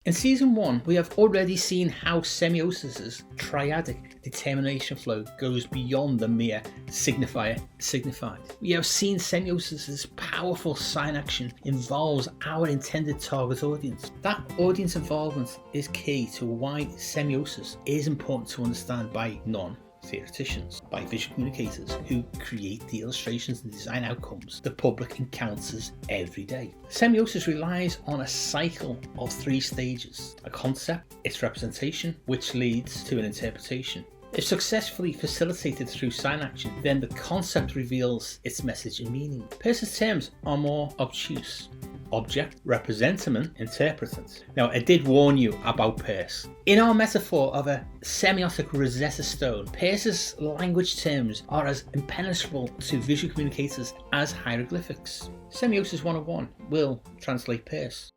In Season 1, we have already seen how Semiosis' triadic determination flow goes beyond the mere signifier signified. We have seen Semiosis' powerful sign action involves our intended target audience. That audience involvement is key to why Semiosis is important to understand by non-theoreticians, by visual communicators who create the illustrations and design outcomes the public encounters every day. Semiosis relies on a cycle of 3 stages: a concept, its representation, which leads to an interpretation. If successfully facilitated through sign action, then the concept reveals its message and meaning. Peirce's terms are more obtuse. Object, representament, interpretant. Now, I did warn you about Peirce. In our metaphor of a semiotic Rosetta Stone, Peirce's language terms are as impenetrable to visual communicators as hieroglyphics. Semiosis 101 will translate Peirce.